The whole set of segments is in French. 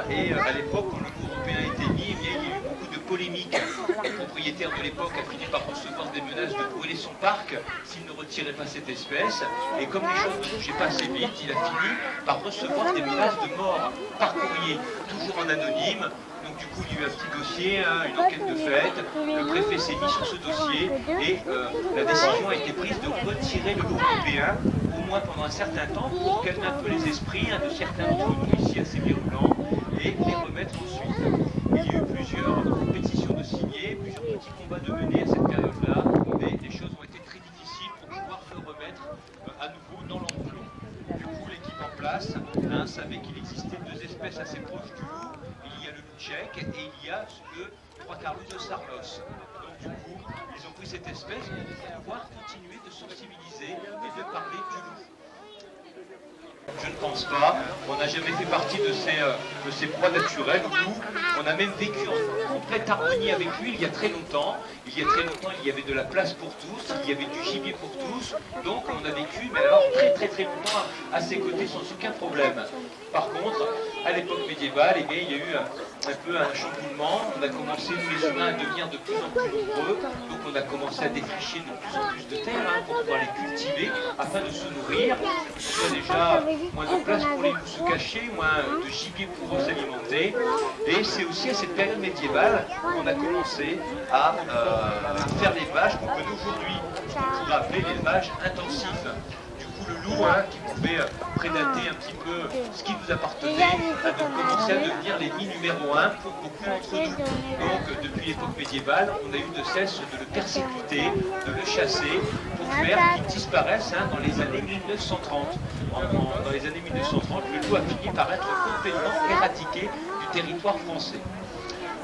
Et à l'époque, quand le loup européen a été mis, eh bien, il y a eu beaucoup de polémiques. Le propriétaire de l'époque a fini par recevoir des menaces de brûler son parc s'il ne retirait pas cette espèce. Et comme les choses ne bougeaient pas assez vite, il a fini par recevoir des menaces de mort par courrier, toujours en anonyme. Donc du coup, il y a eu un petit dossier, une enquête de fait. Le préfet s'est mis sur ce dossier et la décision a été prise de retirer le loup européen, au moins pendant un certain temps, pour calmer un peu les esprits de certains d'entre nous ici assez virulents, et les remettre ensuite. Il y a eu plusieurs pétitions de signés, plusieurs petits combats de menés à cette période-là, mais les choses ont été très difficiles pour pouvoir le remettre à nouveau dans l'enclos. Du coup, l'équipe en place savait qu'il existait deux espèces assez proches du loup. Il y a le loup tchèque et il y a le Troicarlus de Sarlos. Donc du coup, ils ont pris cette espèce pour pouvoir continuer de sensibiliser et de parler du loup. Je ne pense pas. On n'a jamais fait partie de ces proies naturelles. Nous, on a même vécu en complète harmonie avec lui il y a très longtemps. Il y a très longtemps, il y avait de la place pour tous, il y avait du gibier pour tous. Donc on a vécu, mais alors très longtemps à ses côtés sans aucun problème. Par contre, à l'époque médiévale, eh bien, il y a eu un peu un chamboulement. On a commencé, nous les humains, à devenir de plus en plus nombreux. Donc on a commencé à défricher de plus en plus de terre pour pouvoir les cultiver afin de se nourrir. Il y a déjà moins de place pour les loups se cacher, moins de gibier pour s'alimenter. Et c'est aussi à cette période médiévale qu'on a commencé à faire l'élevage qu'on connaît aujourd'hui, ce qu'on pourrait appeler l'élevage intensif. Du coup, le loup, qui pouvait prédater un petit peu ce qui nous appartenait, a donc commencé à devenir l'ennemi numéro 1 pour beaucoup d'entre nous. Donc, depuis l'époque médiévale, on a eu de cesse de le persécuter, de le chasser, pour faire qu'il disparaisse dans les années 1930. Dans les années 1930, le loup a fini par être complètement éradiqué du territoire français.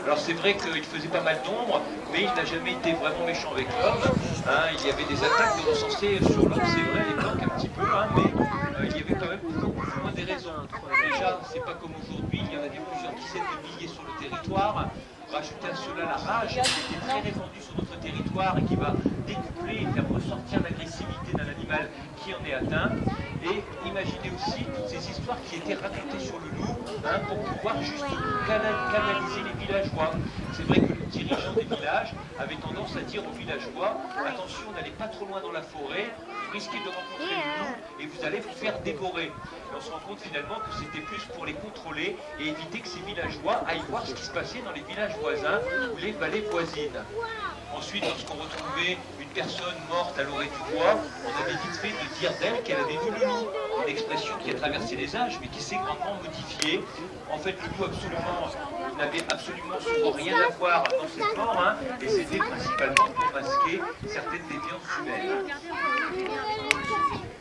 Alors c'est vrai qu'il faisait pas mal d'ombre, mais il n'a jamais été vraiment méchant avec l'homme. Il y avait des attaques de recensées sur l'homme, c'est vrai à l'époque un petit peu, mais il y avait quand même toujours plus ou moins des raisons. Déjà, c'est pas comme aujourd'hui, il y en avait plusieurs dizaines de milliers sur le territoire. Rajouter à cela la rage qui était très répandue sur notre territoire et qui va décupler et faire ressortir l'agressivité d'un animal qui en est atteint. Et imaginez aussi toutes ces histoires qui étaient racontées sur le loup pour pouvoir juste canaliser les villageois. C'est vrai que le dirigeant des villages avait tendance à dire aux villageois « Attention, n'allez pas trop loin dans la forêt, vous risquez de rencontrer le loup et vous allez vous faire dévorer. » Et on se rend compte finalement que c'était plus pour les contrôler et éviter que ces villageois aillent voir ce qui se passait dans les villages voisins ou les vallées voisines. Ensuite, lorsqu'on retrouvait une personne morte à l'orée du bois, on avait vite fait de dire d'elle qu'elle avait vu le loup. Une expression qui a traversé les âges, mais qui s'est grandement modifiée. En fait, le loup n'avait absolument souvent rien à voir dans cette mort, et c'était principalement pour masquer certaines déviances humaines.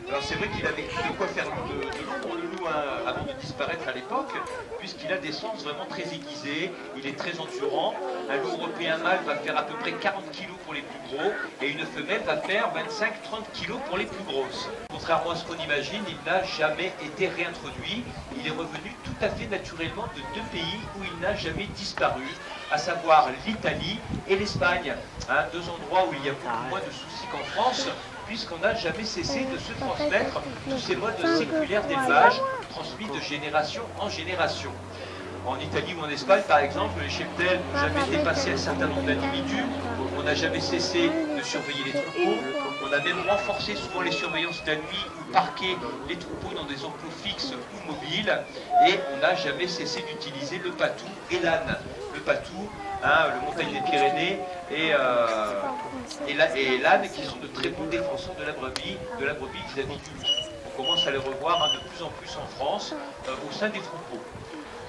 Alors c'est vrai qu'il avait de quoi faire de l'ombre le loup avant de disparaître à l'époque, puisqu'il a des sens vraiment très aiguisés, il est très endurant. Un loup européen mâle va faire à peu près 40 kg pour les plus gros, et une femelle va faire 25-30 kg pour les plus grosses. Contrairement à ce qu'on imagine, il n'a jamais été réintroduit, il est revenu tout à fait naturellement de deux pays où il n'a jamais disparu, à savoir l'Italie et l'Espagne, deux endroits où il y a beaucoup moins de soucis qu'en France, puisqu'on n'a jamais cessé de se transmettre tous ces modes séculaires d'élevage transmis de génération en génération. En Italie ou en Espagne, par exemple, les cheptels n'ont jamais dépassé un certain nombre d'individus, on n'a jamais cessé de surveiller les troupeaux, on a même renforcé souvent les surveillances la nuit ou parqué les troupeaux dans des enclos fixes ou mobiles, et on n'a jamais cessé d'utiliser le patou et l'âne. Le patou, le montagne des Pyrénées et l'âne qui sont de très bons défenseurs de la brebis vis-à-vis du loup. On commence à les revoir de plus en plus en France au sein des troupeaux.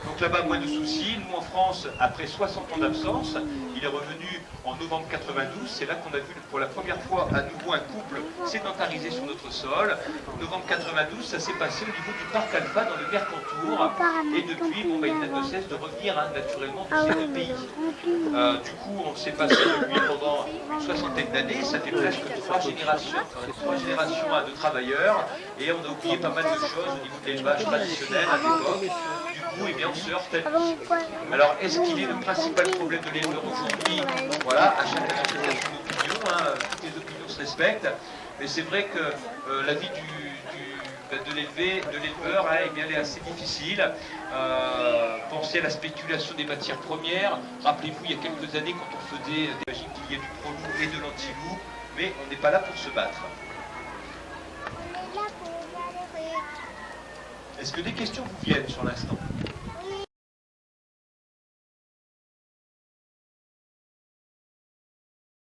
Donc là-bas, moins de soucis. Nous, en France, après 60 ans d'absence, il est revenu en novembre 92. C'est là qu'on a vu pour la première fois à nouveau un couple sédentarisé sur notre sol. Novembre 92, ça s'est passé au niveau du parc Alpha dans le Mercantour. Et depuis, il n'a de cesse de revenir naturellement de ces deux pays. Du coup, on s'est passé depuis pendant une soixantaine d'années. Ça fait presque trois générations de travailleurs. Et on a oublié pas mal de choses au niveau de l'élevage traditionnel à l'époque. Eh bien, on se heurte à lui. Alors, est-ce qu'il est le principal problème de l'éleveur aujourd'hui? Voilà, à chacun son opinion, toutes les opinions se respectent, mais c'est vrai que l'avis du de l'éleveur, hein, eh bien, elle est assez difficile. Pensez à la spéculation des matières premières. Rappelez-vous, il y a quelques années, quand on faisait des magiques qu'il y ait du pro-loup et de l'anti-loup, mais on n'est pas là pour se battre. Est-ce que des questions vous viennent sur l'instant ?